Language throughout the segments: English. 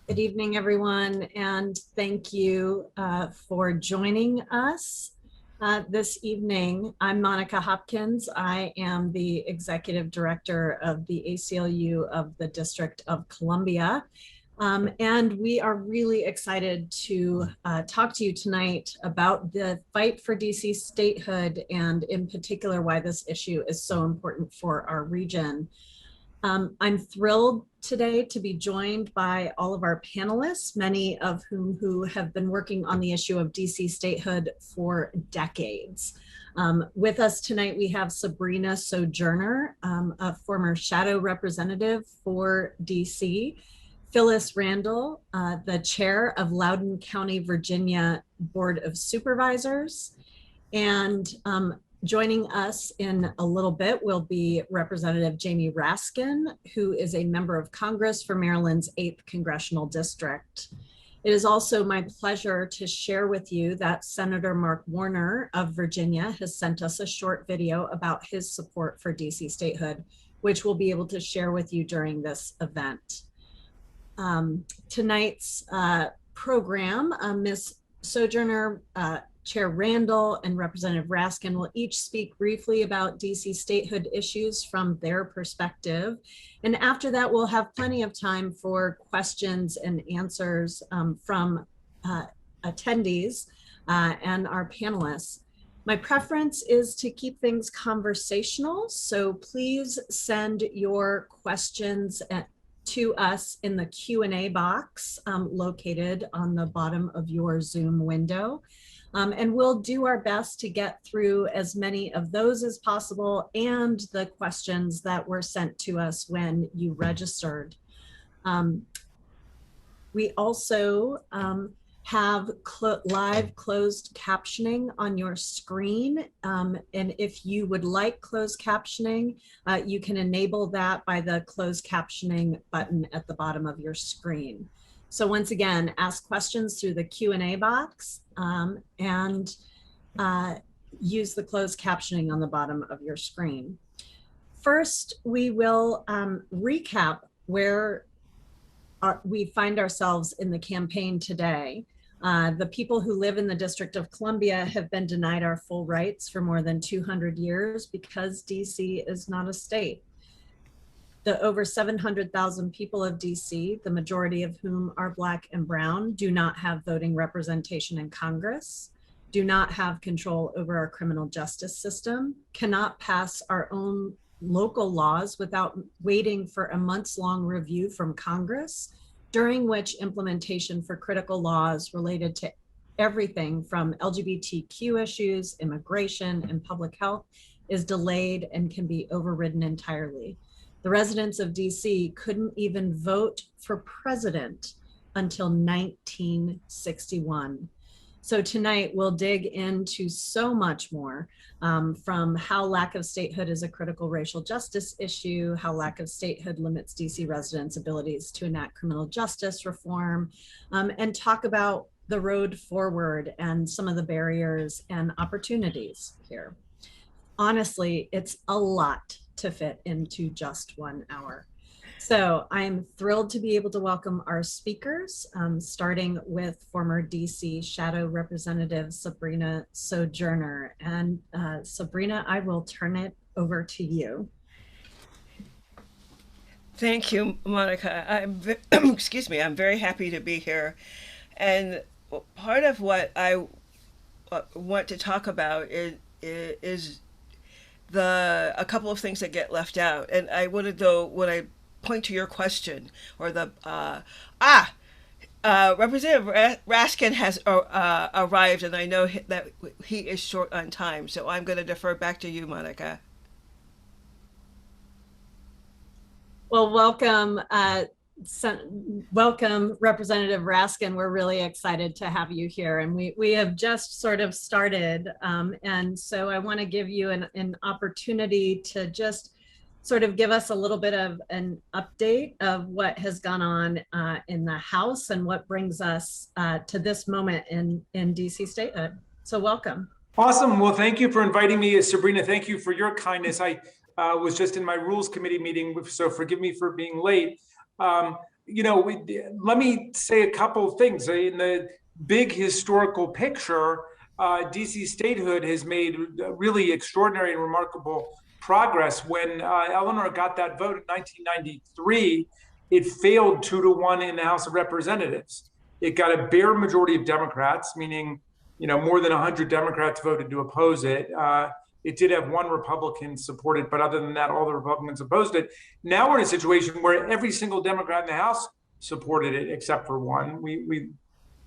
Good evening, everyone, and thank you for joining us this evening. I'm Monica Hopkins. I am the Executive Director of the ACLU of the District of Columbia. And we are really excited to talk to you tonight about the fight for DC statehood, and in particular, why this issue is so important for our region. I'm thrilled today to be joined by all of our panelists, many of who have been working on the issue of DC statehood for decades. With us tonight, we have Sabrina Sojourner, a former shadow representative for DC, Phyllis Randall, the chair of Loudoun County, Virginia Board of Supervisors, and joining us in a little bit will be Representative Jamie Raskin, who is a member of Congress for Maryland's 8th Congressional District. It is also my pleasure to share with you that Senator Mark Warner of Virginia has sent us a short video about his support for DC statehood, which we'll be able to share with you during this event. Tonight's program, Ms. Sojourner, Chair Randall, and Representative Raskin will each speak briefly about DC statehood issues from their perspective. And after that, we'll have plenty of time for questions and answers from attendees and our panelists. My preference is to keep things conversational, so please send your questions to us in the Q&A box located on the bottom of your Zoom window. And we'll do our best to get through as many of those as possible and the questions that were sent to us when you registered. We also have live closed captioning on your screen. And if you would like closed captioning, you can enable that by the closed captioning button at the bottom of your screen. So once again, ask questions through the Q&A box and use the closed captioning on the bottom of your screen. First, we will recap where we find ourselves in the campaign today. The people who live in the District of Columbia have been denied our full rights for more than 200 years because DC is not a state. The over 700,000 people of DC, the majority of whom are Black and brown, do not have voting representation in Congress, do not have control over our criminal justice system, cannot pass our own local laws without waiting for a months-long review from Congress, during which implementation for critical laws related to everything from LGBTQ issues, immigration, and public health is delayed and can be overridden entirely. The residents of DC couldn't even vote for president until 1961. So tonight we'll dig into so much more, from how lack of statehood is a critical racial justice issue, how lack of statehood limits DC residents' abilities to enact criminal justice reform, and talk about the road forward and some of the barriers and opportunities here. Honestly, it's a lot to fit into just 1 hour. So I'm thrilled to be able to welcome our speakers, starting with former DC Shadow Representative Sabrina Sojourner. And Sabrina, I will turn it over to you. Thank you, Monica. Excuse me, I'm very happy to be here. And part of what I want to talk about is a couple of things that get left out. And I wanted, though, when I point to your question, or the Representative Raskin has arrived, and I know that he is short on time, so I'm going to defer back to you, Monica. Well, welcome, Representative Raskin. We're really excited to have you here, and we have just sort of started, and so I want to give you an opportunity to just sort of give us a little bit of an update of what has gone on in the House and what brings us to this moment in DC statehood. So welcome. Awesome. Well, thank you for inviting me, Sabrina. Thank you for your kindness. I was just in my Rules Committee meeting, so forgive me for being late. let me say a couple of things. In the big historical picture, DC statehood has made really extraordinary and remarkable progress. When Eleanor got that vote in 1993, it failed 2-1 in the House of Representatives. It got a bare majority of Democrats, meaning more than 100 Democrats voted to oppose it. It did have one Republican support it, but other than that, all the Republicans opposed it. Now we're in a situation where every single Democrat in the House supported it, except for one. We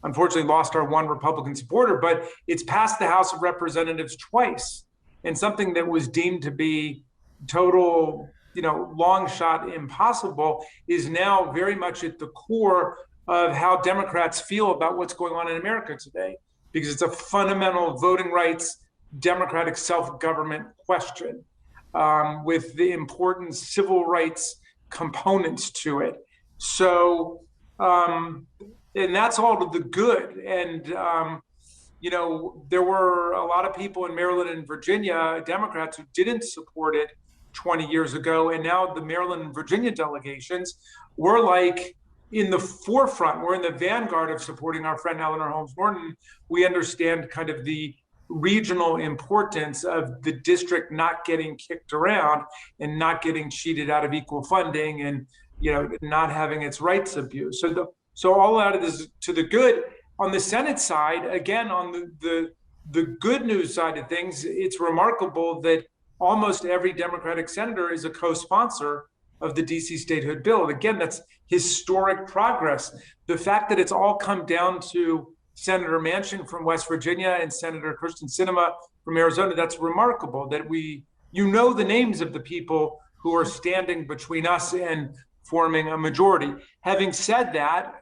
unfortunately lost our one Republican supporter, but it's passed the House of Representatives twice. And something that was deemed to be total, long shot impossible is now very much at the core of how Democrats feel about what's going on in America today, because it's a fundamental voting rights, democratic self-government question with the important civil rights components to it. So, and that's all to the good. And, there were a lot of people in Maryland and Virginia, Democrats, who didn't support it 20 years ago. And now the Maryland and Virginia delegations were like in the forefront. We're in the vanguard of supporting our friend Eleanor Holmes Norton. We understand kind of the regional importance of the district not getting kicked around and not getting cheated out of equal funding and not having its rights abused. So all out of this to the good. On the Senate side, again, on the good news side of things, it's remarkable that almost every Democratic senator is a co-sponsor of the DC statehood bill. And again, that's historic progress. The fact that it's all come down to Senator Manchin from West Virginia and Senator Kyrsten Sinema from Arizona, that's remarkable that the names of the people who are standing between us and forming a majority. Having said that,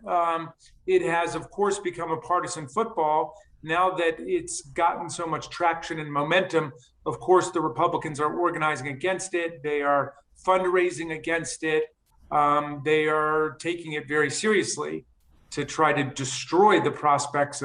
it has, of course, become a partisan football. Now that it's gotten so much traction and momentum, of course, the Republicans are organizing against it. They are fundraising against it. They are taking it very seriously to try to destroy the prospects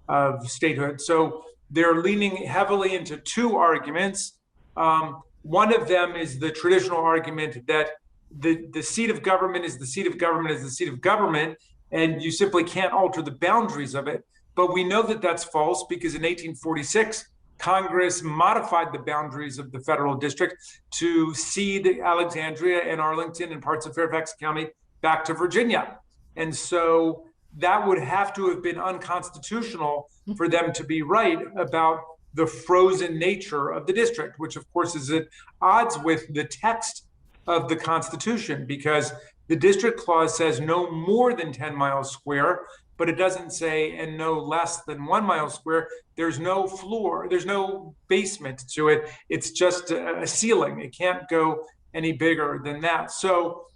of statehood. So they're leaning heavily into two arguments. One of them is the traditional argument that the seat of government is the seat of government is the seat of government, and you simply can't alter the boundaries of it. But we know that that's false because in 1846, Congress modified the boundaries of the federal district to cede Alexandria and Arlington and parts of Fairfax County back to Virginia. And so that would have to have been unconstitutional for them to be right about the frozen nature of the district, which of course is at odds with the text of the Constitution, because the district clause says no more than 10 miles square, but it doesn't say and no less than 1 mile square. There's no floor, there's no basement to it. It's just a ceiling. It can't go any bigger than that. So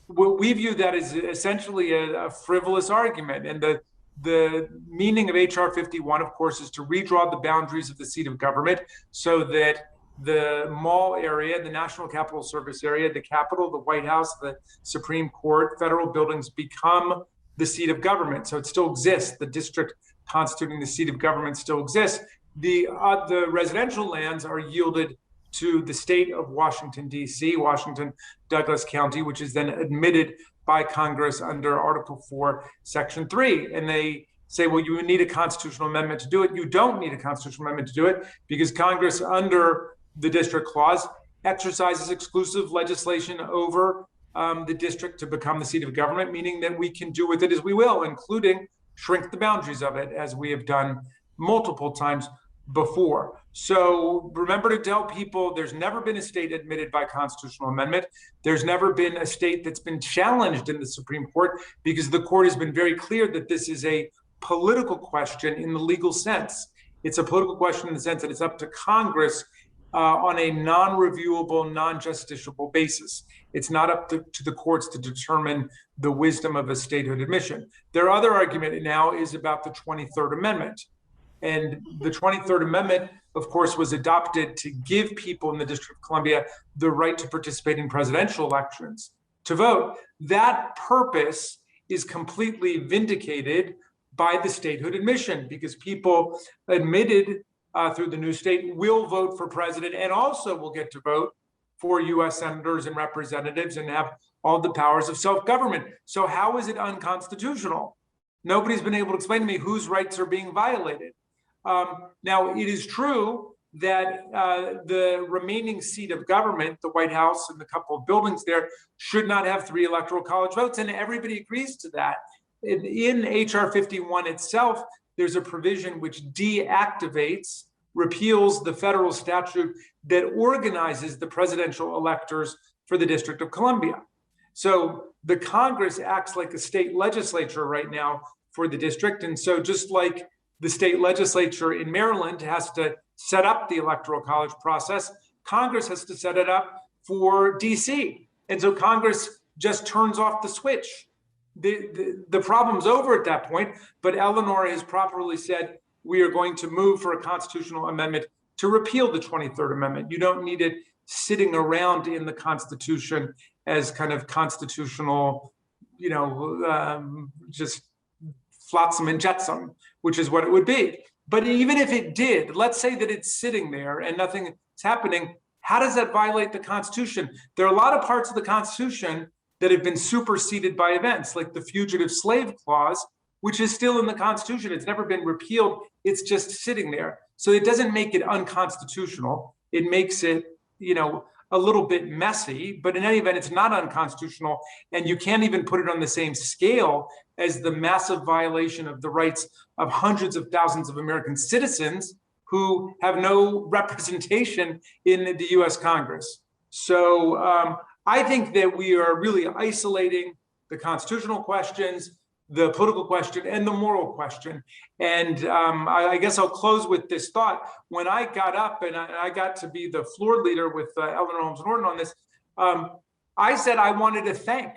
we view that as essentially a frivolous argument. And the meaning of HR 51, of course, is to redraw the boundaries of the seat of government so that the mall area, the National Capital Service area, the Capitol, the White House, the Supreme Court, federal buildings become the seat of government. So it still exists. The district constituting the seat of government still exists. The residential lands are yielded to the state of Washington, D.C., Washington, Douglas County, which is then admitted by Congress under Article 4, Section 3. And they say, well, you need a constitutional amendment to do it. You don't need a constitutional amendment to do it because Congress, under the district clause, exercises exclusive legislation over the district to become the seat of government, meaning that we can do with it as we will, including shrink the boundaries of it, as we have done multiple times before. So remember to tell people there's never been a state admitted by constitutional amendment. There's never been a state that's been challenged in the Supreme Court because the court has been very clear that this is a political question in the legal sense. It's a political question in the sense that it's up to Congress on a non-reviewable, non-justiciable basis. It's not up to the courts to determine the wisdom of a statehood admission. Their other argument now is about the 23rd Amendment. And the 23rd Amendment, of course, was adopted to give people in the District of Columbia the right to participate in presidential elections, to vote. That purpose is completely vindicated by the statehood admission because people admitted through the new state will vote for president and also will get to vote for U.S. senators and representatives and have all the powers of self-government. So how is it unconstitutional? Nobody's been able to explain to me whose rights are being violated. Now, it is true that the remaining seat of government, the White House and the couple of buildings there, should not have 3 electoral college votes, and everybody agrees to that. In HR 51 itself, there's a provision which deactivates, repeals the federal statute that organizes the presidential electors for the District of Columbia. So the Congress acts like a state legislature right now for the district. And so just like the state legislature in Maryland has to set up the electoral college process, Congress has to set it up for DC. And so Congress just turns off the switch. The problem's over at that point, but Eleanor has properly said, we are going to move for a constitutional amendment to repeal the 23rd Amendment. You don't need it sitting around in the Constitution as kind of constitutional, just flotsam and jetsam, which is what it would be. But even if it did, let's say that it's sitting there and nothing is happening, how does that violate the Constitution? There are a lot of parts of the Constitution that have been superseded by events, like the Fugitive Slave Clause, which is still in the Constitution. It's never been repealed. It's just sitting there. So it doesn't make it unconstitutional. It makes it, a little bit messy, but in any event, it's not unconstitutional. And you can't even put it on the same scale as the massive violation of the rights of hundreds of thousands of American citizens who have no representation in the US Congress. So I think that we are really isolating the constitutional questions, the political question, and the moral question. And I guess I'll close with this thought. When I got up and I got to be the floor leader with Eleanor Holmes Norton on this, I said I wanted to thank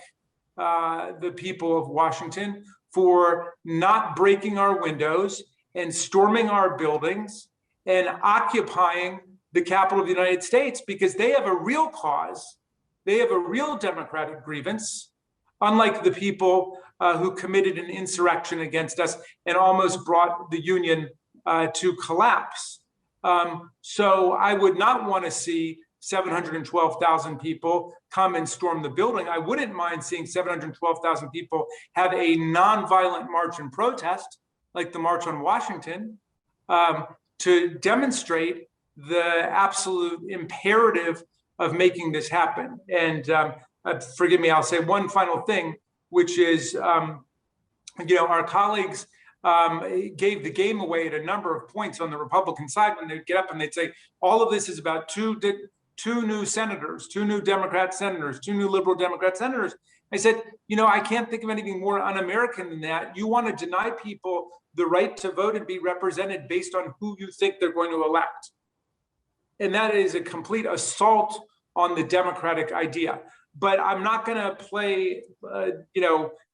the people of Washington for not breaking our windows and storming our buildings and occupying the Capitol of the United States, because they have a real cause. They have a real democratic grievance, unlike the people who committed an insurrection against us and almost brought the Union to collapse. So I would not want to see 712,000 people come and storm the building. I wouldn't mind seeing 712,000 people have a nonviolent march and protest, like the March on Washington, to demonstrate the absolute imperative of making this happen. And forgive me, I'll say one final thing, which is, our colleagues gave the game away at a number of points on the Republican side when they'd get up and they'd say, all of this is about two new senators, 2 new Democrat senators, 2 new liberal Democrat senators. I said, I can't think of anything more un-American than that. You want to deny people the right to vote and be represented based on who you think they're going to elect. And that is a complete assault on the democratic idea. But I'm not going to play,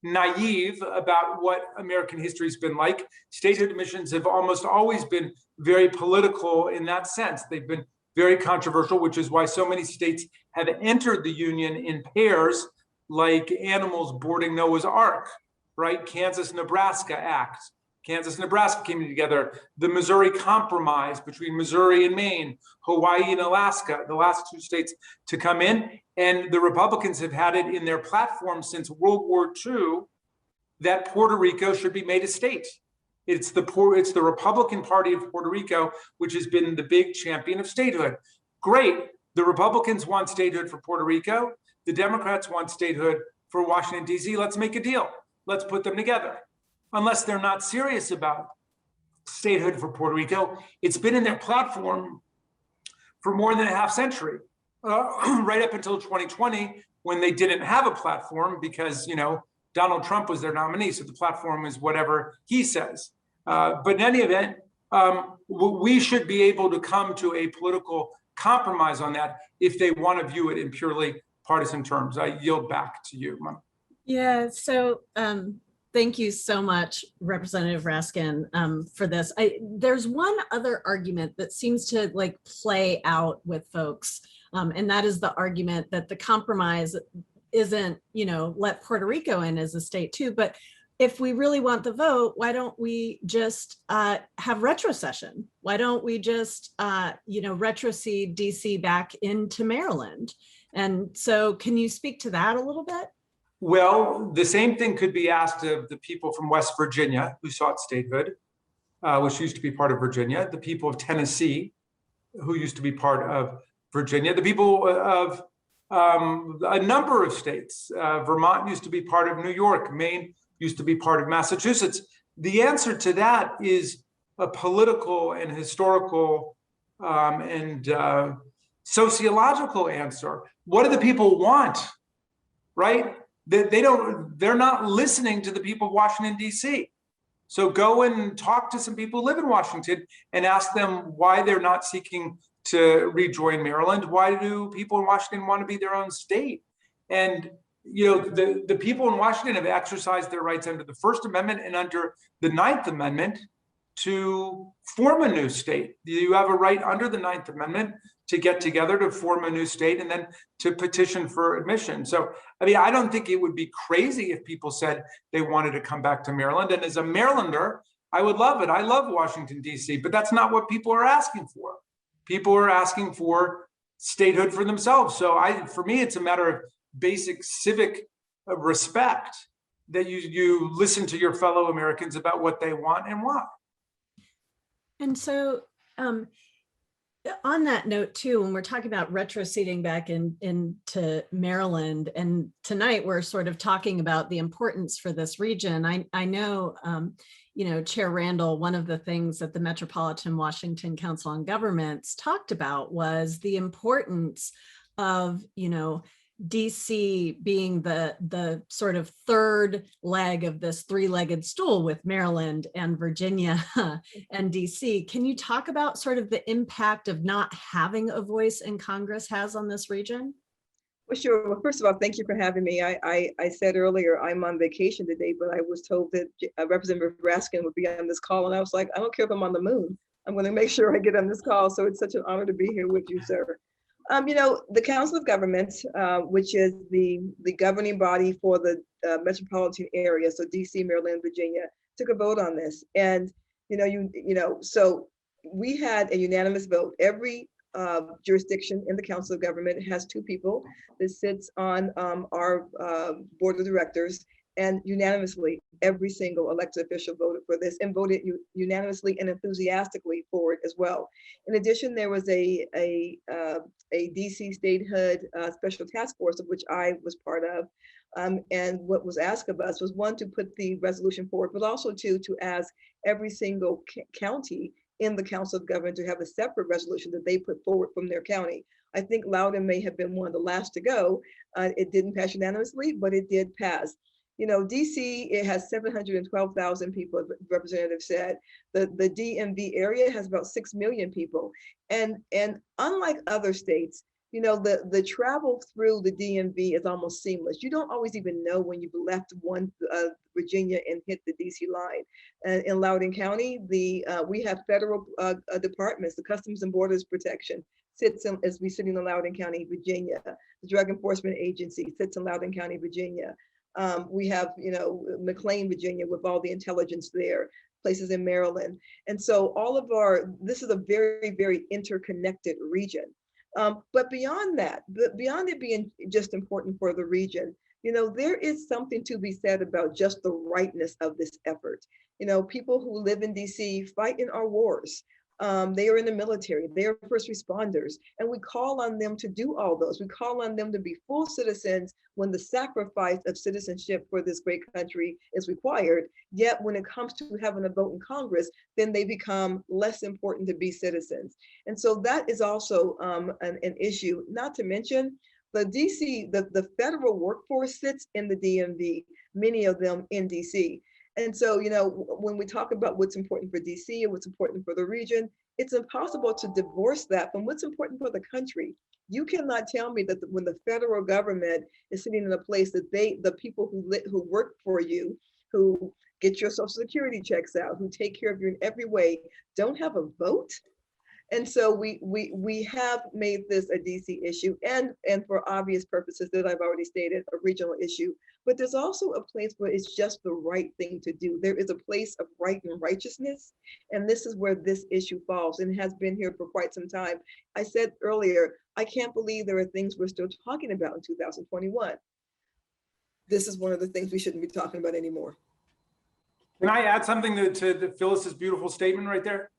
naive about what American history has been like. Statehood admissions have almost always been very political in that sense. They've been very controversial, which is why so many states have entered the Union in pairs, like animals boarding Noah's Ark, right? Kansas-Nebraska Act. Kansas and Nebraska came together. The Missouri Compromise between Missouri and Maine, Hawaii and Alaska, the last 2 states to come in. And the Republicans have had it in their platform since World War II that Puerto Rico should be made a state. It's the Republican Party of Puerto Rico, which has been the big champion of statehood. Great. The Republicans want statehood for Puerto Rico. The Democrats want statehood for Washington, D.C. Let's make a deal. Let's put them together. Unless they're not serious about statehood for Puerto Rico. It's been in their platform for more than a half century, right up until 2020, when they didn't have a platform because, Donald Trump was their nominee. So the platform is whatever he says. But in any event, we should be able to come to a political compromise on that if they want to view it in purely partisan terms. I yield back to you, Mom. Yeah, so thank you so much, Representative Raskin, for this. There's one other argument that seems to play out with folks, and that is the argument that the compromise isn't, let Puerto Rico in as a state too, but if we really want the vote, why don't we just have retrocession? Why don't we just, retrocede DC back into Maryland? And so can you speak to that a little bit? Well, the same thing could be asked of the people from West Virginia who sought statehood, which used to be part of Virginia, the people of Tennessee, who used to be part of Virginia, the people of a number of states. Vermont used to be part of New York, Maine used to be part of Massachusetts. The answer to that is a political and historical and sociological answer. What do the people want, right? They're not listening to the people of Washington, D.C. So go and talk to some people who live in Washington and ask them why they're not seeking to rejoin Maryland. Why do people in Washington want to be their own state? And the people in Washington have exercised their rights under the First Amendment and under the Ninth Amendment to form a new state. You have a right under the Ninth Amendment to get together to form a new state and then to petition for admission. So, I mean, I don't think it would be crazy if people said they wanted to come back to Maryland. And as a Marylander, I would love it. I love Washington, D.C., but that's not what people are asking for. People are asking for statehood for themselves. So for me, it's a matter of basic civic respect that you listen to your fellow Americans about what they want and why. And so on that note too, when we're talking about retroceding back into Maryland, and tonight we're sort of talking about the importance for this region. I know, Chair Randall, one of the things that the Metropolitan Washington Council on Governments talked about was the importance of, DC being the sort of third leg of this three-legged stool with Maryland and Virginia and DC. Can you talk about sort of the impact of not having a voice in Congress has on this region? Well, sure. Well, first of all, thank you for having me. I said earlier, I'm on vacation today, but I was told that Representative Raskin would be on this call. And I was like, I don't care if I'm on the moon. I'm going to make sure I get on this call. So it's such an honor to be here with you, sir. The Council of Governments, which is the governing body for the metropolitan area, so DC, Maryland, Virginia, took a vote on this. And, so we had a unanimous vote. Every jurisdiction in the Council of Government has two people that sits on our board of directors, and unanimously, every single elected official voted for this and voted unanimously and enthusiastically for it as well. In addition, there was a DC statehood special task force of which I was part of. And what was asked of us was, one, to put the resolution forward, but also to ask every single county in the Council of Government to have a separate resolution that they put forward from their county. I think Loudoun may have been one of the last to go. It didn't pass unanimously, but it did pass. DC, it has 712,000 people, the representative said. The DMV area has about 6 million people. And unlike other states, the travel through the DMV is almost seamless. You don't always even know when you've left Virginia and hit the DC line. And in Loudoun County, we have federal departments, the Customs and Borders Protection sits in Loudoun County, Virginia. The Drug Enforcement Agency sits in Loudoun County, Virginia. We have, McLean, Virginia, with all the intelligence there, places in Maryland. And so this is a very, very interconnected region. But beyond that, beyond it being just important for the region, there is something to be said about just the rightness of this effort. People who live in DC fight in our wars. They are in the military, they are first responders, and we call on them to do all those. We call on them to be full citizens when the sacrifice of citizenship for this great country is required. Yet when it comes to having a vote in Congress, then they become less important to be citizens. And so that is also an issue, not to mention the DC, the federal workforce sits in the DMV, many of them in DC. And so, when we talk about what's important for DC and what's important for the region, it's impossible to divorce that from what's important for the country. You cannot tell me that when the federal government is sitting in a place that the people who work for you, who get your Social Security checks out, who take care of you in every way, don't have a vote. And so we have made this a DC issue, and for obvious purposes that I've already stated, a regional issue. But there's also a place where it's just the right thing to do. There is a place of right and righteousness, and this is where this issue falls, and has been here for quite some time. I said earlier, I can't believe there are things we're still talking about in 2021. This is one of the things we shouldn't be talking about anymore. Can I add something to Phyllis's beautiful statement right there?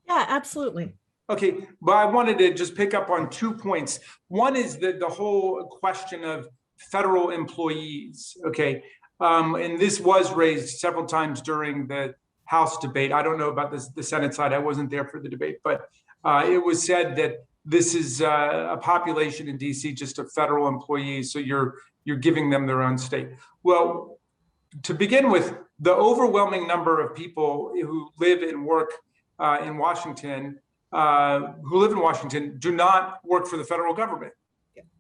Yeah, absolutely. Okay, but I wanted to just pick up on 2 points. One is the whole question of federal employees, okay? And this was raised several times during the House debate. I don't know about the Senate side. I wasn't there for the debate, but it was said that this is a population in DC just of federal employees, so you're giving them their own state. Well, to begin with, the overwhelming number of people who live and work in Washington, do not work for the federal government.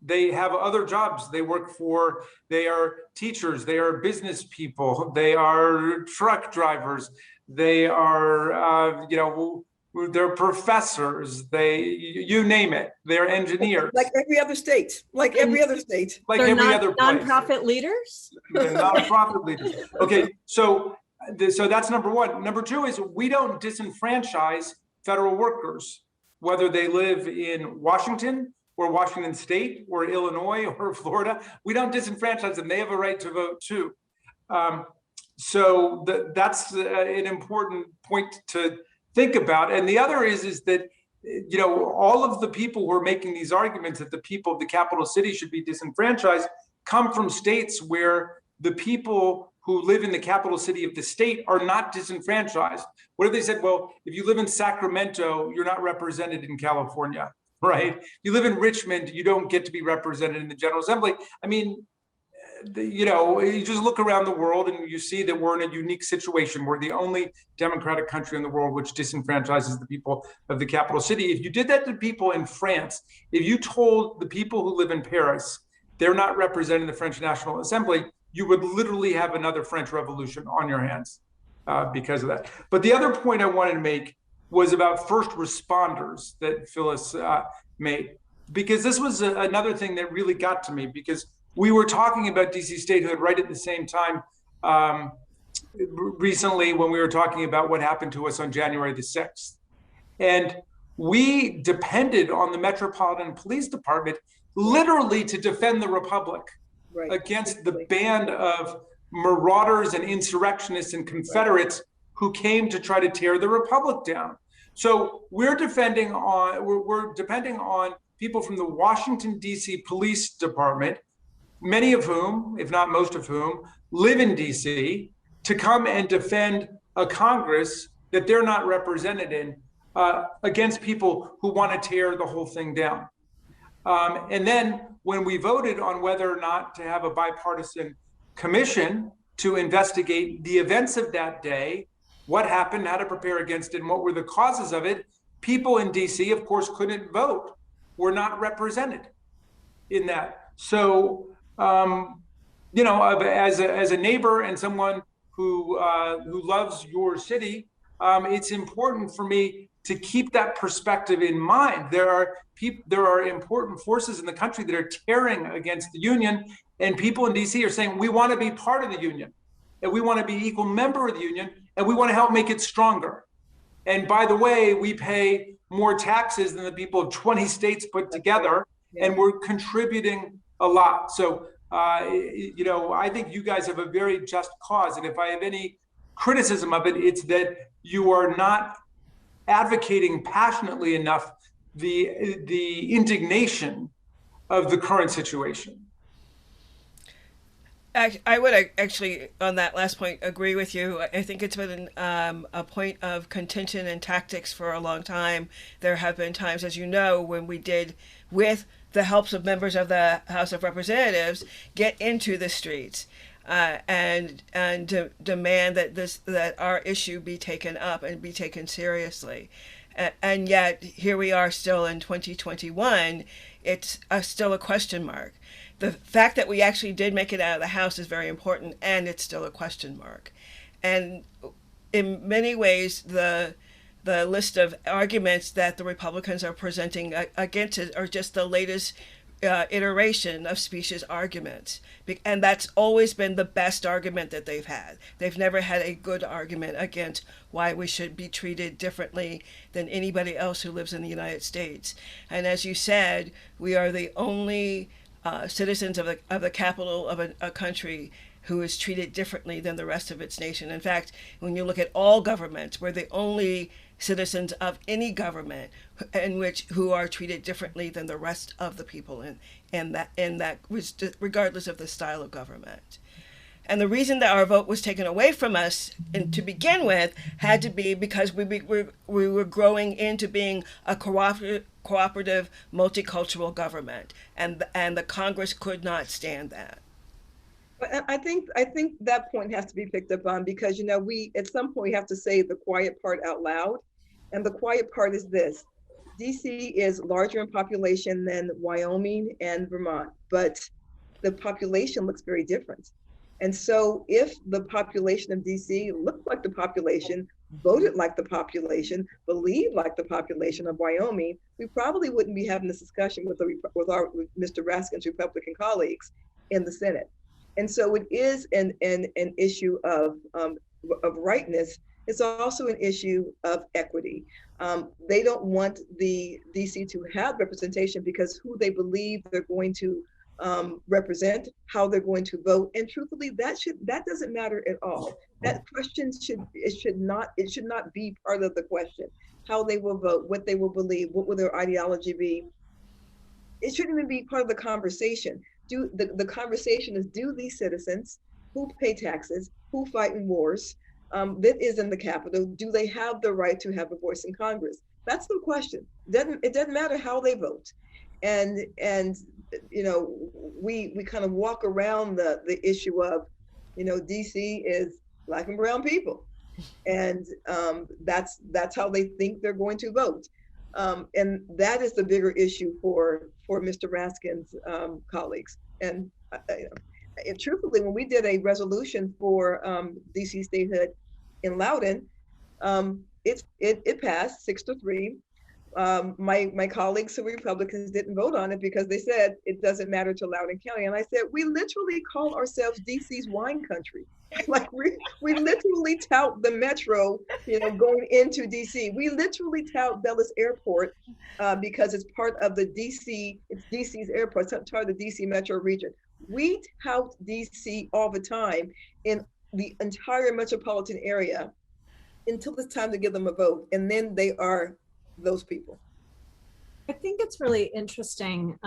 They have other jobs they work for. They are teachers, they are business people, they are truck drivers, they are, they're professors, you name it, they're engineers. Like every other state, like every other state. Like They're every other place. nonprofit leaders? They're nonprofit leaders. Okay, so that's number one. Number two is we don't disenfranchise federal workers, whether they live in Washington or Washington State or Illinois or Florida. We don't disenfranchise them. They have a right to vote too. So that's an important point to think about. And the other is that, all of the people who are making these arguments that the people of the capital city should be disenfranchised come from states where the people who live in the capital city of the state are not disenfranchised. What if they said, well, if you live in Sacramento, you're not represented in California, right? You live in Richmond, you don't get to be represented in the General Assembly. I mean, you just look around the world and you see that we're in a unique situation. We're the only democratic country in the world which disenfranchises the people of the capital city. If you did that to people in France, if you told the people who live in Paris, they're not represented in the French National Assembly, you would literally have another French Revolution on your hands because of that. But the other point I wanted to make was about first responders that Phyllis made, because this was another thing that really got to me, because we were talking about DC statehood right at the same time recently when we were talking about what happened to us on January the 6th. And we depended on the Metropolitan Police Department literally to defend the Republic against the band of marauders and insurrectionists and Confederates who came to try to tear the Republic down. So we're depending on people from the Washington, D.C. Police Department, many of whom, if not most of whom, live in D.C., to come and defend a Congress that they're not represented in against people who want to tear the whole thing down. And then when we voted on whether or not to have a bipartisan commission to investigate the events of that day, what happened, how to prepare against it, and what were the causes of it, people in DC, of course, couldn't vote, were not represented in that. So, as a neighbor and someone who loves your city, it's important for me to keep that perspective in mind. There are important forces in the country that are tearing against the union, and people in DC are saying, we want to be part of the union, and we want to be equal member of the union, and we want to help make it stronger. And by the way, we pay more taxes than the people of 20 states put together, and we're contributing a lot. So, I think you guys have a very just cause. And if I have any criticism of it, it's that you are not advocating passionately enough the indignation of the current situation. I would actually, on that last point, agree with you. I think it's been a point of contention and tactics for a long time. There have been times, as you know, when we did, with the helps of members of the House of Representatives, get into the streets and demand that our issue be taken up and be taken seriously. And yet, here we are still in 2021. It's still a question mark. The fact that we actually did make it out of the House is very important, and it's still a question mark. And in many ways, the the list of arguments that the Republicans are presenting against it are just the latest iteration of specious arguments. And that's always been the best argument that they've had. They've never had a good argument against why we should be treated differently than anybody else who lives in the United States. And as you said, we are the only citizens of the capital of a country who is treated differently than the rest of its nation. In fact, when you look at all governments, we're the only citizens of any government who are treated differently than the rest of the people in that regardless of the style of government. And the reason that our vote was taken away from us to begin with had to be because we were growing into being a cooperative multicultural government, and the Congress could not stand that. But I think that point has to be picked up on, because we at some point have to say the quiet part out loud, and the quiet part is this: DC is larger in population than Wyoming and Vermont, but the population looks very different. And so if the population of DC looked like the population, voted like the population, believed like the population of Wyoming, we probably wouldn't be having this discussion with Mr. Raskin's Republican colleagues in the Senate. And so it is an issue of rightness. It's also an issue of equity. They don't want the DC to have representation because who they believe they're going to represent, how they're going to vote, and truthfully, that doesn't matter at all. That question should not be part of the question. How they will vote, what they will believe, what will their ideology be. It shouldn't even be part of the conversation. The conversation is, do these citizens who pay taxes, who fight in wars, that is in the Capitol, do they have the right to have a voice in Congress? That's the question. It doesn't matter how they vote. And we kind of walk around the issue of, DC is Black and brown people, and that's how they think they're going to vote. And that is the bigger issue for Mr. Raskin's colleagues. And truthfully, when we did a resolution for DC statehood in Loudoun, it passed 6-3. My colleagues who were Republicans didn't vote on it because they said it doesn't matter to Loudoun County. And I said, we literally call ourselves DC's wine country. Like we literally tout the metro, going into DC. We literally tout Dulles Airport because it's part of the DC, it's DC's airport, it's part of the DC metro region. We tout DC all the time in the entire metropolitan area until it's time to give them a vote. And then they are those people. I think it's really interesting.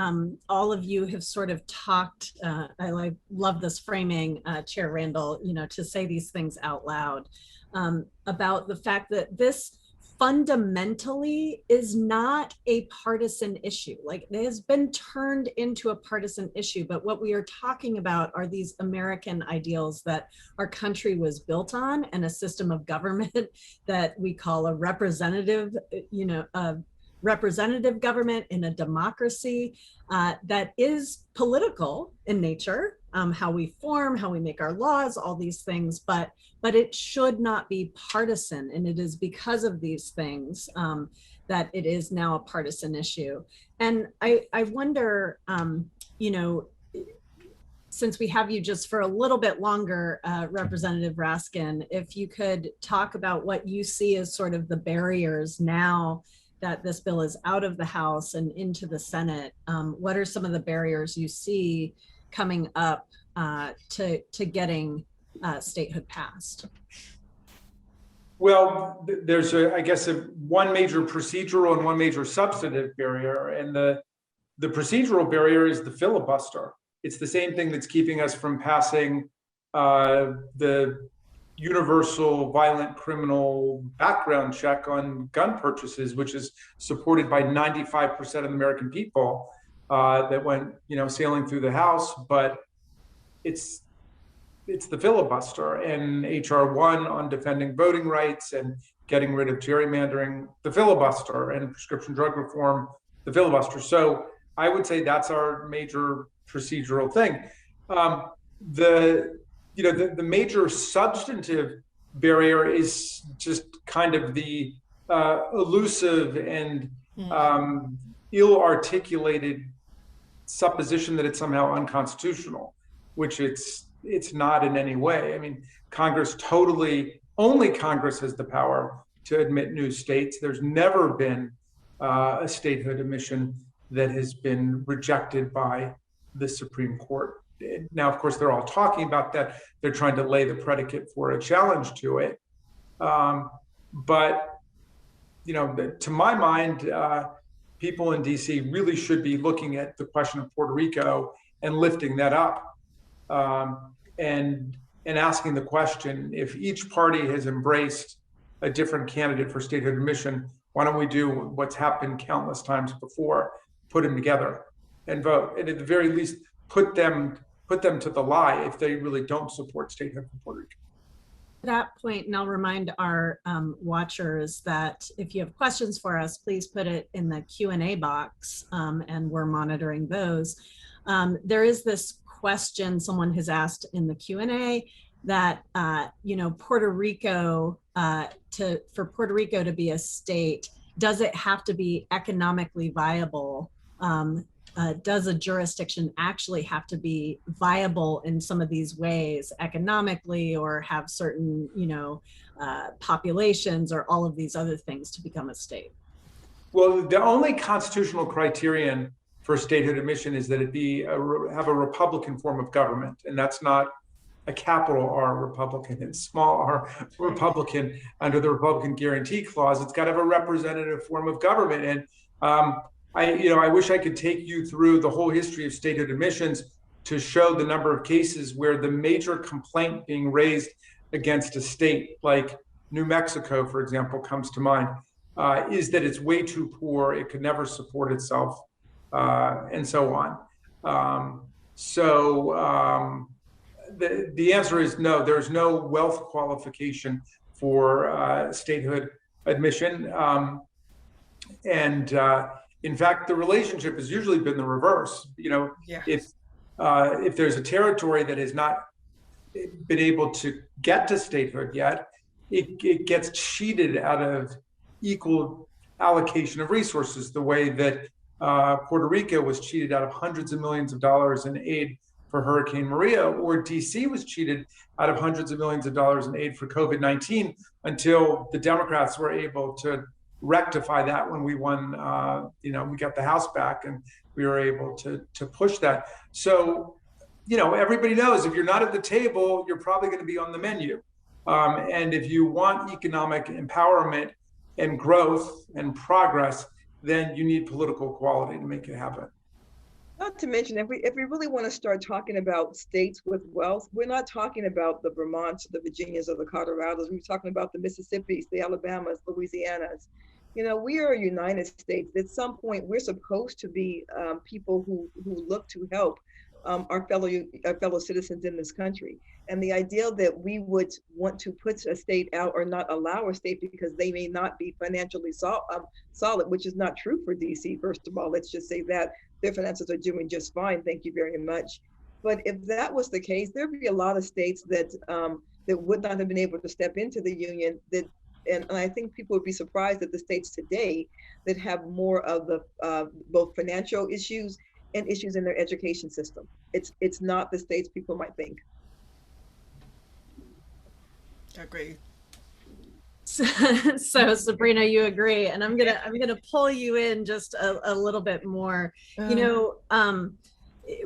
All of you have sort of talked, I love this framing, Chair Randall, to say these things out loud about the fact that this fundamentally is not a partisan issue. Like, it has been turned into a partisan issue, but what we are talking about are these American ideals that our country was built on, and a system of government that we call a representative, representative government in a democracy that is political in nature, how we form, how we make our laws, all these things, but it should not be partisan. And it is because of these things that it is now a partisan issue. And I wonder, since we have you just for a little bit longer, Representative Raskin, if you could talk about what you see as sort of the barriers now that this bill is out of the House and into the Senate. What are some of the barriers you see coming up to getting statehood passed? Well, there's one major procedural and one major substantive barrier, and the procedural barrier is the filibuster. It's the same thing that's keeping us from passing the universal violent criminal background check on gun purchases, which is supported by 95% of the American people, that went, sailing through the House. But it's the filibuster, and HR 1 on defending voting rights and getting rid of gerrymandering, the filibuster, and prescription drug reform, the filibuster. So I would say that's our major procedural thing. The major substantive barrier is just kind of the elusive and ill-articulated supposition that it's somehow unconstitutional, which it's not in any way. I mean, only Congress has the power to admit new states. There's never been a statehood admission that has been rejected by the Supreme Court. Now, of course, they're all talking about that. They're trying to lay the predicate for a challenge to it. But, to my mind, people in DC really should be looking at the question of Puerto Rico and lifting that up, and asking the question, if each party has embraced a different candidate for statehood admission, why don't we do what's happened countless times before, put them together and vote, and at the very least put them to the lie if they really don't support statehood for Puerto Rico. At that point, and I'll remind our watchers that if you have questions for us, please put it in the Q&A box, and we're monitoring those. There is this question someone has asked in the Q&A that Puerto Rico, for Puerto Rico to be a state, does it have to be economically viable? Does a jurisdiction actually have to be viable in some of these ways economically, or have certain populations, or all of these other things to become a state? Well, the only constitutional criterion for statehood admission is that it have a Republican form of government, and that's not a capital R Republican, it's small r Republican under the Republican Guarantee Clause. It's got to have a representative form of government. And I wish I could take you through the whole history of statehood admissions to show the number of cases where the major complaint being raised against a state, like New Mexico, for example, comes to mind, is that it's way too poor, it could never support itself, and so on. The answer is no, there's no wealth qualification for statehood admission. In fact, the relationship has usually been the reverse. If there's a territory that has not been able to get to statehood yet, it gets cheated out of equal allocation of resources, the way that Puerto Rico was cheated out of hundreds of millions of dollars in aid for Hurricane Maria, or DC was cheated out of hundreds of millions of dollars in aid for COVID-19, until the Democrats were able to rectify that when we won, we got the House back and we were able to push that. So, everybody knows if you're not at the table, you're probably going to be on the menu. And if you want economic empowerment and growth and progress, then you need political equality to make it happen. Not to mention, if we really want to start talking about states with wealth, we're not talking about the Vermonts, the Virginias, or the Colorados. We're talking about the Mississippis, the Alabamas, Louisianas. We are a United States. At some point, we're supposed to be people who look to help our fellow citizens in this country. And the idea that we would want to put a state out or not allow a state because they may not be financially solid, which is not true for DC, first of all. Let's just say that their finances are doing just fine. Thank you very much. But if that was the case, there'd be a lot of states that would not have been able to step into the union. And I think people would be surprised at the states today that have more of the both financial issues and issues in their education system. It's not the states people might think. Agree. So Sabrina, you agree, and I'm gonna pull you in just a little bit more.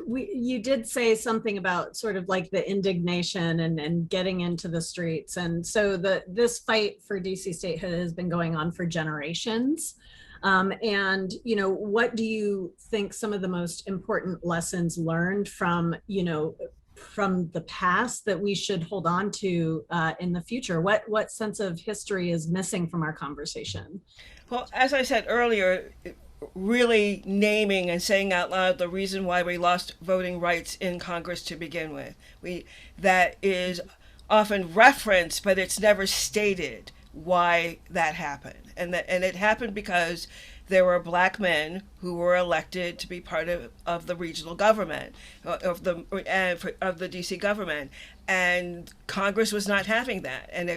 You did say something about sort of like the indignation and getting into the streets, and so this fight for DC statehood has been going on for generations. And what do you think some of the most important lessons learned from the past that we should hold on to in the future? What sense of history is missing from our conversation? Well, as I said earlier, really naming and saying out loud the reason why we lost voting rights in Congress to begin with. That is often referenced, but it's never stated why that happened. And it happened because there were Black men who were elected to be part of the regional government, of the DC government. and Congress was not having that, and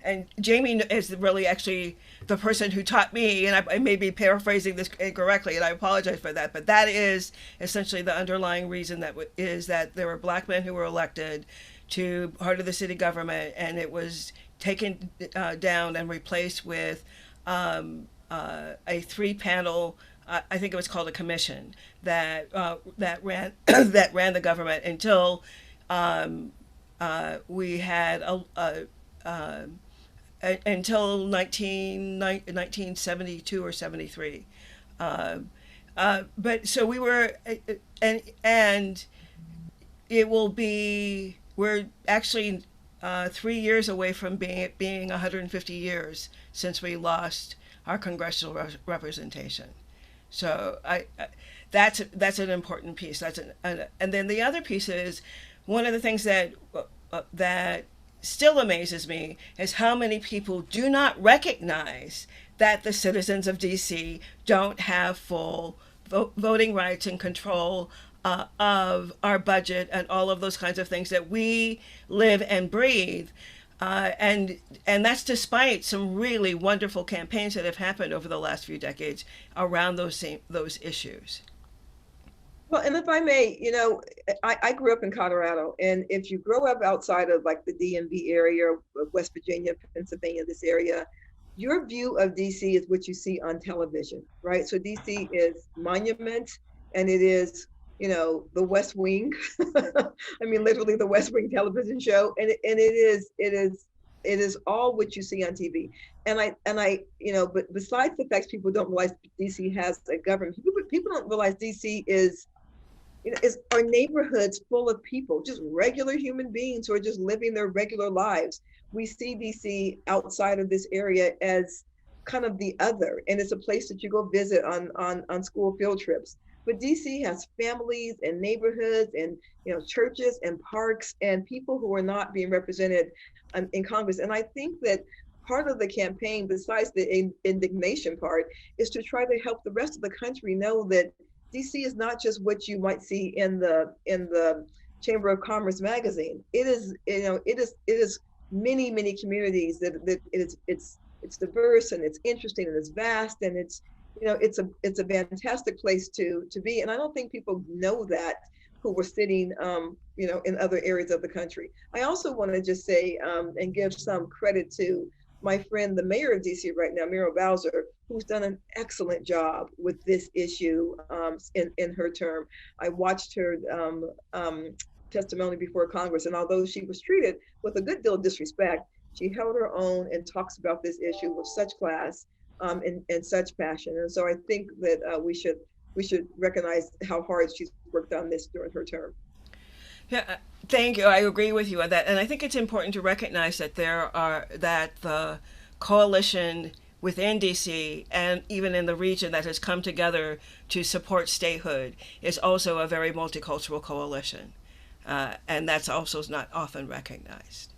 and Jamie is really actually the person who taught me, and I may be paraphrasing this incorrectly, and I apologize for that, but that is essentially the underlying reason is that there were black men who were elected to part of the city government, and it was taken down and replaced with a 3-panel. I think it was called a commission that ran that ran the government until we had until 1972 or 73. But so we were, and it will be, we're actually 3 years away from being 150 years since we lost our congressional representation. So that's an important piece. And then the other piece is, one of the things that still amazes me is how many people do not recognize that the citizens of DC don't have full voting rights and control of our budget and all of those kinds of things that we live and breathe. And that's despite some really wonderful campaigns that have happened over the last few decades around those issues. Well, and if I may, I grew up in Colorado, and if you grow up outside of like the DMV area, West Virginia, Pennsylvania, this area, your view of DC is what you see on television, right? So DC is Monument, and it is, the West Wing. I mean, literally the West Wing television show, and it is all what you see on TV. And I, but besides the fact people don't realize DC has a government, people don't realize DC is our neighborhoods full of people, just regular human beings who are just living their regular lives. We see DC outside of this area as kind of the other, and it's a place that you go visit on school field trips. But DC has families and neighborhoods and churches and parks and people who are not being represented in Congress. And I think that part of the campaign, besides the indignation part, is to try to help the rest of the country know that DC is not just what you might see in the Chamber of Commerce magazine. It is many communities that it's diverse and it's interesting and it's vast, and it's a fantastic place to be. And I don't think people know that who were sitting in other areas of the country. I also want to just say and give some credit to my friend, the mayor of DC right now, Muriel Bowser, who's done an excellent job with this issue in her term. I watched her testimony before Congress, and although she was treated with a good deal of disrespect, she held her own and talks about this issue with such class and such passion. And so I think that we should recognize how hard she's worked on this during her term. Yeah, thank you. I agree with you on that. And I think it's important to recognize that that the coalition within DC and even in the region that has come together to support statehood is also a very multicultural coalition. And that's also not often recognized.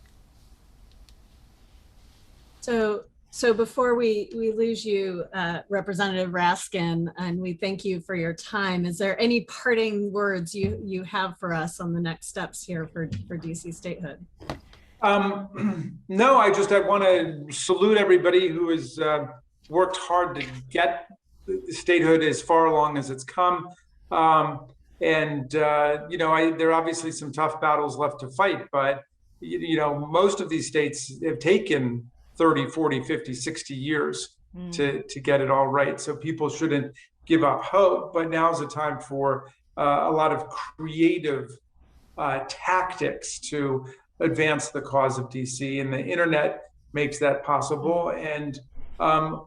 So before we lose you, Representative Raskin, and we thank you for your time, is there any parting words you have for us on the next steps here for DC statehood? No, I want to salute everybody who has worked hard to get the statehood as far along as it's come. There are obviously some tough battles left to fight, but most of these states have taken 30, 40, 50, 60 years to get it all right. So people shouldn't give up hope, but now's the time for a lot of creative tactics to advance the cause of DC, and the internet makes that possible. And, a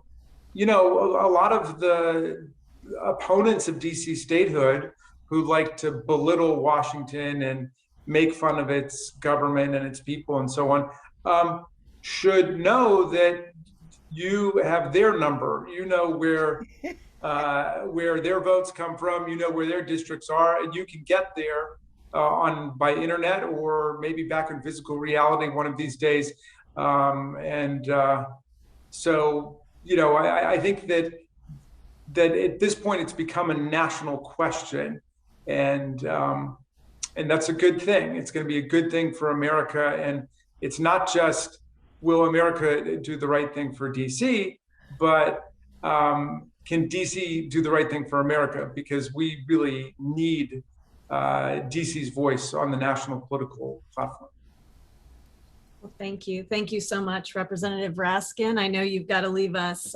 lot of the opponents of DC statehood who like to belittle Washington and make fun of its government and its people and so on, should know that you have their number. Where their votes come from, where their districts are, and you can get there by internet or maybe back in physical reality one of these days. I think that at this point it's become a national question, and And that's a good thing. It's going to be a good thing for America. And it's not just will America do the right thing for DC, but can DC do the right thing for America? Because we really need DC's voice on the national political platform. Well, thank you. Thank you so much, Representative Raskin. I know you've got to leave us.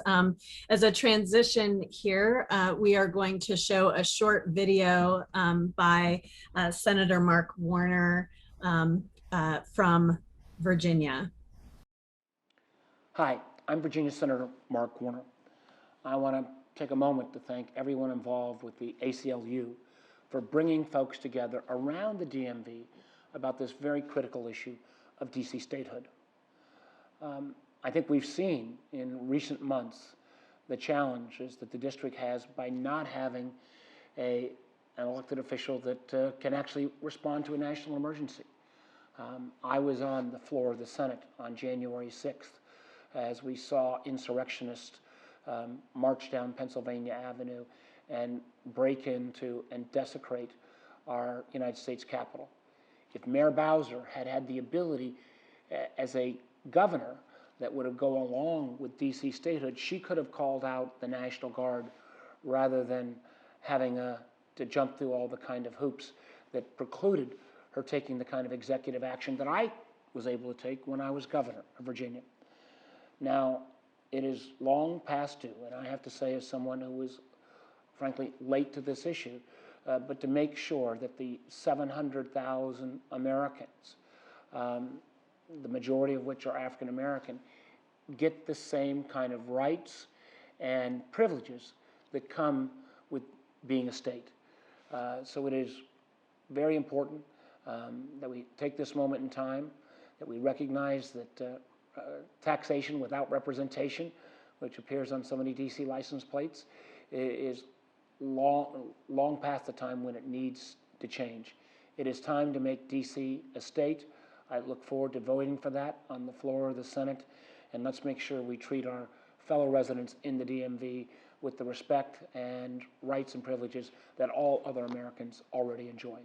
As a transition here, we are going to show a short video by Senator Mark Warner from Virginia. Hi, I'm Virginia Senator Mark Warner. I want to take a moment to thank everyone involved with the ACLU for bringing folks together around the DMV about this very critical issue of DC statehood. I think we've seen in recent months the challenges that the district has by not having an elected official that can actually respond to a national emergency. I was on the floor of the Senate on January 6th as we saw insurrectionists march down Pennsylvania Avenue and break into and desecrate our United States Capitol. If Mayor Bowser had had the ability as a governor that would have gone along with DC statehood, she could have called out the National Guard rather than having to jump through all the kind of hoops that precluded her taking the kind of executive action that I was able to take when I was governor of Virginia. Now, it is long past due, and I have to say, as someone who was frankly late to this issue, but to make sure that the 700,000 Americans, the majority of which are African American, get the same kind of rights and privileges that come with being a state. So it is very important that we take this moment in time, that we recognize that taxation without representation, which appears on so many DC license plates, is long past the time when it needs to change. It is time to make DC a state. I look forward to voting for that on the floor of the Senate, and let's make sure we treat our fellow residents in the DMV with the respect and rights and privileges that all other Americans already enjoy.